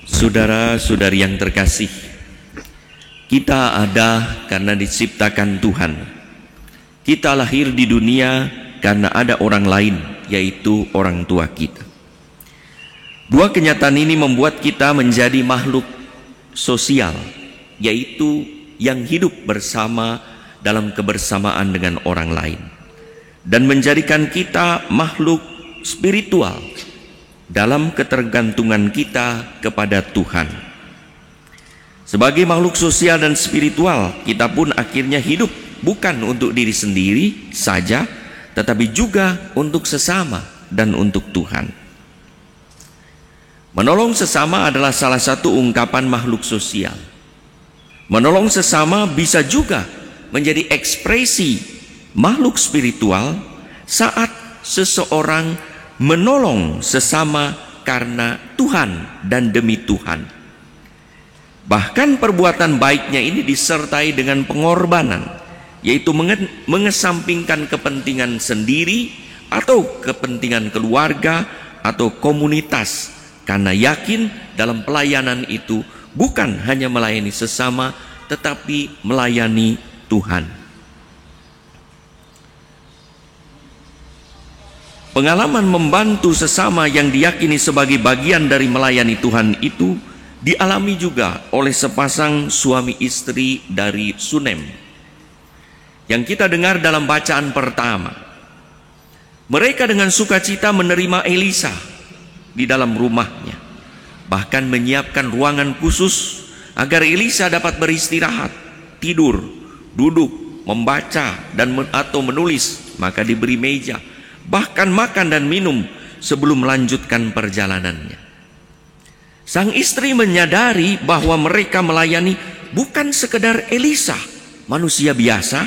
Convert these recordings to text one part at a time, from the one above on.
Saudara-saudari yang terkasih, kita ada karena diciptakan Tuhan. Kita lahir di dunia karena ada orang lain, yaitu orang tua kita. Dua kenyataan ini membuat kita menjadi makhluk sosial, yaitu yang hidup bersama dalam kebersamaan dengan orang lain, dan menjadikan kita makhluk spiritual dalam ketergantungan kita kepada Tuhan. Sebagai makhluk sosial dan spiritual, kita pun akhirnya hidup bukan untuk diri sendiri saja, tetapi juga untuk sesama dan untuk Tuhan. Menolong sesama adalah salah satu ungkapan makhluk sosial. Menolong sesama bisa juga menjadi ekspresi makhluk spiritual saat seseorang menolong sesama karena Tuhan dan demi Tuhan. Bahkan perbuatan baiknya ini disertai dengan pengorbanan, yaitu mengesampingkan kepentingan sendiri atau kepentingan keluarga atau komunitas, karena yakin dalam pelayanan itu bukan hanya melayani sesama, tetapi melayani Tuhan. Pengalaman membantu sesama yang diyakini sebagai bagian dari melayani Tuhan itu dialami juga oleh sepasang suami istri dari Sunem yang kita dengar dalam bacaan pertama. Mereka dengan sukacita menerima Elisa di dalam rumahnya, bahkan menyiapkan ruangan khusus agar Elisa dapat beristirahat, tidur, duduk, membaca atau menulis, maka diberi meja, bahkan makan dan minum sebelum melanjutkan perjalanannya. Sang istri menyadari bahwa mereka melayani bukan sekedar Elisa, manusia biasa,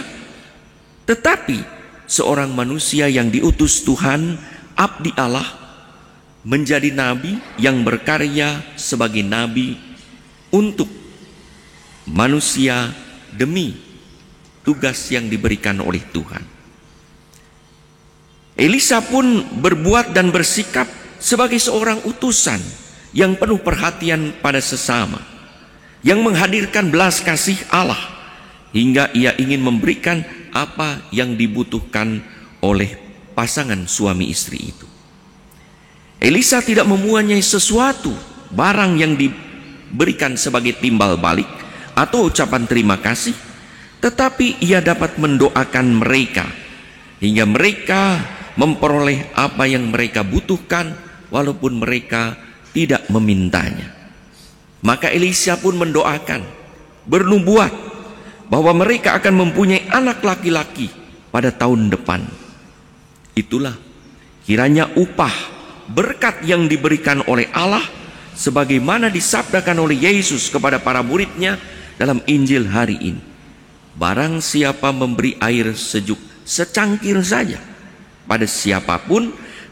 tetapi seorang manusia yang diutus Tuhan, abdi Allah, menjadi nabi yang berkarya sebagai nabi untuk manusia demi tugas yang diberikan oleh Tuhan. Elisa pun berbuat dan bersikap sebagai seorang utusan yang penuh perhatian pada sesama, yang menghadirkan belas kasih Allah, hingga ia ingin memberikan apa yang dibutuhkan oleh pasangan suami istri itu. Elisa tidak mempunyai sesuatu barang yang diberikan sebagai timbal balik atau ucapan terima kasih, tetapi ia dapat mendoakan mereka hingga mereka memperoleh apa yang mereka butuhkan walaupun mereka tidak memintanya. Maka Elisa pun mendoakan, bernubuat bahwa mereka akan mempunyai anak laki-laki pada tahun depan. Itulah kiranya upah berkat yang diberikan oleh Allah, sebagaimana disabdakan oleh Yesus kepada para muridnya dalam Injil hari ini. Barang siapa memberi air sejuk secangkir saja pada siapapun,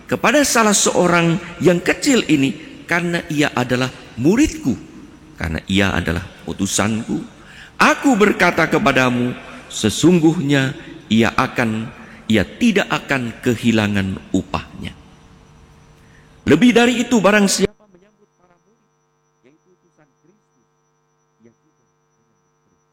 kepada salah seorang yang kecil ini, karena ia adalah muridku, karena ia adalah utusanku, aku berkata kepadamu, sesungguhnya ia tidak akan kehilangan upahnya. Lebih dari itu, barang siapa menyambut para murid, yaitu utusan Kristus, ia juga menyambut Kristus.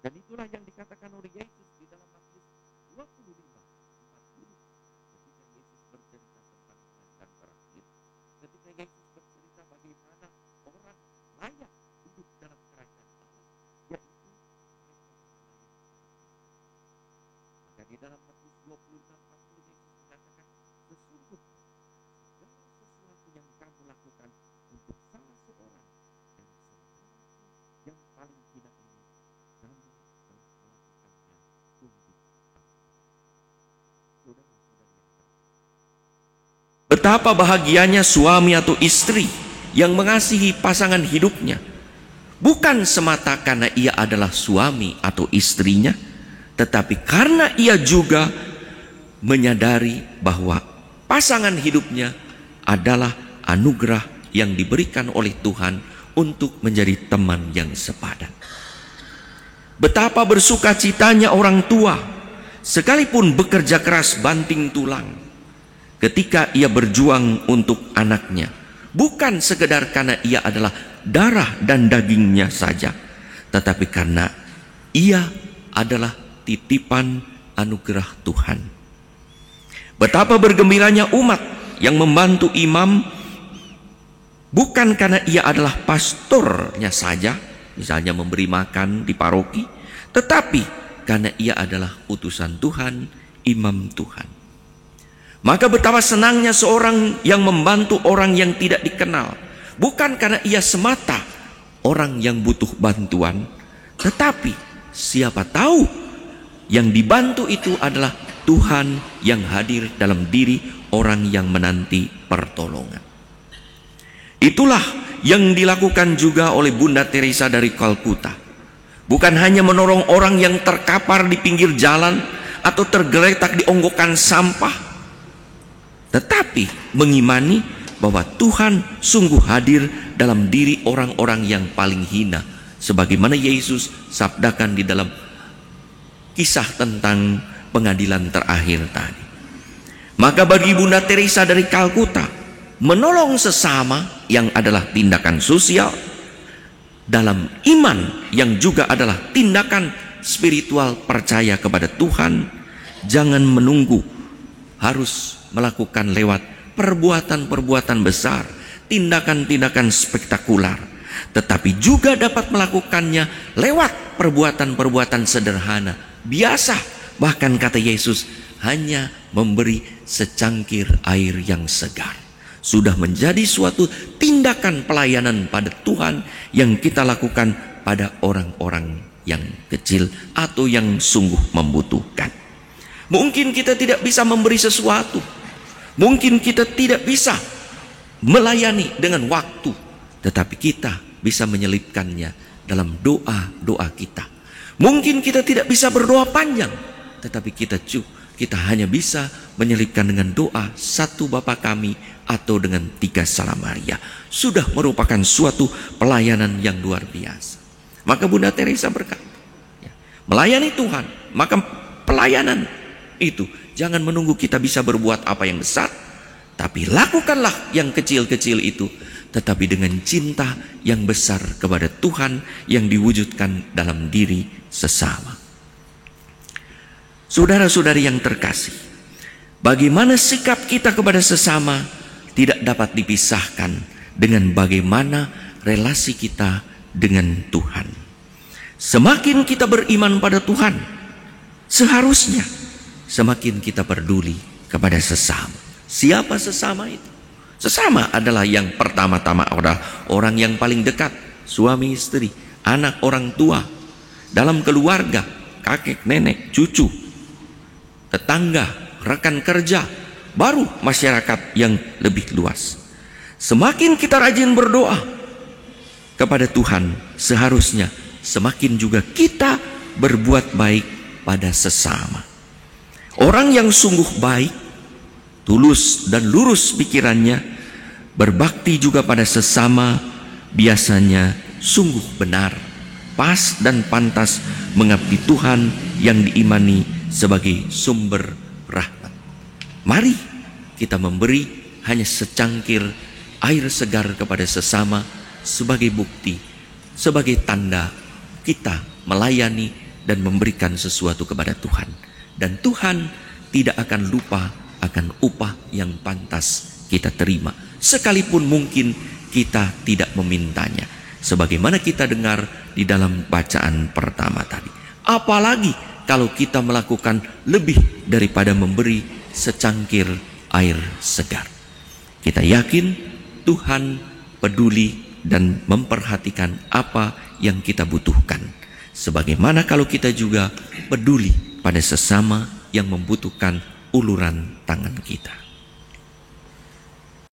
Dan itulah yang dikatakan oleh Yesus di dalam Matius 25:40, ketika Yesus bercerita tentang dan terakhir, ketika Yesus bercerita bagaimana orang layak hidup dalam kerajaan Allah, yaitu maka di dalam Matius 26:40 Yesus mengatakan, sesungguhnya sesuatu yang kamu lakukan untuk salah seorang dari saudaraku yang paling hina ini, kamu telah melakukannya untuk aku. Saudara-saudari yang terkasih, betapa bahagianya suami atau istri yang mengasihi pasangan hidupnya, bukan semata karena ia adalah suami atau istrinya, tetapi karena ia juga menyadari bahwa pasangan hidupnya adalah anugerah yang diberikan oleh Tuhan untuk menjadi teman yang sepadan. Betapa bersukacitanya orang tua, sekalipun bekerja keras banting tulang, ketika ia berjuang untuk anaknya, bukan sekedar karena ia adalah darah dan dagingnya saja, tetapi karena ia adalah titipan anugerah Tuhan. Betapa bergembiranya umat yang membantu imam, bukan karena ia adalah pastornya saja, misalnya memberi makan di paroki, tetapi karena ia adalah utusan Tuhan, imam Tuhan. Maka betapa senangnya seorang yang membantu orang yang tidak dikenal, bukan karena ia semata orang yang butuh bantuan, tetapi siapa tahu yang dibantu itu adalah Tuhan yang hadir dalam diri orang yang menanti pertolongan. Itulah yang dilakukan juga oleh Bunda Teresa dari Kalkuta. Bukan hanya menolong orang yang terkapar di pinggir jalan atau tergeletak di onggokan sampah, tetapi mengimani bahwa Tuhan sungguh hadir dalam diri orang-orang yang paling hina, sebagaimana Yesus sabdakan di dalam kisah tentang pengadilan terakhir tadi. Maka bagi Bunda Teresa dari Kalkuta, menolong sesama yang adalah tindakan sosial dalam iman yang juga adalah tindakan spiritual percaya kepada Tuhan. Jangan menunggu harus melakukan lewat perbuatan-perbuatan besar, tindakan-tindakan spektakuler, tetapi juga dapat melakukannya lewat perbuatan-perbuatan sederhana, biasa. Bahkan kata Yesus, hanya memberi secangkir air yang segar sudah menjadi suatu tindakan pelayanan pada Tuhan yang kita lakukan pada orang-orang yang kecil atau yang sungguh membutuhkan. Mungkin kita tidak bisa memberi sesuatu, mungkin kita tidak bisa melayani dengan waktu, tetapi kita bisa menyelipkannya dalam doa-doa kita. Mungkin kita tidak bisa berdoa panjang, tetapi kita hanya bisa menyelipkan dengan doa satu Bapa kami atau dengan 3 Salam Maria. Sudah merupakan suatu pelayanan yang luar biasa. Maka Bunda Teresa berkata, melayani Tuhan, maka pelayanan itu jangan menunggu kita bisa berbuat apa yang besar, tapi lakukanlah yang kecil-kecil itu, tetapi dengan cinta yang besar kepada Tuhan yang diwujudkan dalam diri sesama. Saudara-saudari yang terkasih, bagaimana sikap kita kepada sesama tidak dapat dipisahkan dengan bagaimana relasi kita dengan Tuhan. Semakin kita beriman pada Tuhan, seharusnya semakin kita peduli kepada sesama. Siapa sesama itu? Sesama adalah yang pertama-tama adalah orang yang paling dekat, suami istri, anak orang tua, dalam keluarga, kakek, nenek, cucu, tetangga, rekan kerja, baru masyarakat yang lebih luas. Semakin kita rajin berdoa kepada Tuhan, seharusnya semakin juga kita berbuat baik pada sesama. Orang yang sungguh baik, tulus dan lurus pikirannya, berbakti juga pada sesama, biasanya sungguh benar, pas dan pantas mengabdi Tuhan yang diimani sebagai sumber rahmat. Mari kita memberi hanya secangkir air segar kepada sesama sebagai bukti, sebagai tanda kita melayani dan memberikan sesuatu kepada Tuhan. Dan Tuhan tidak akan lupa akan upah yang pantas kita terima, sekalipun mungkin kita tidak memintanya, sebagaimana kita dengar di dalam bacaan pertama tadi. Apalagi kalau kita melakukan lebih daripada memberi secangkir air segar. Kita yakin Tuhan peduli dan memperhatikan apa yang kita butuhkan, sebagaimana kalau kita juga peduli pada sesama yang membutuhkan uluran tangan kita.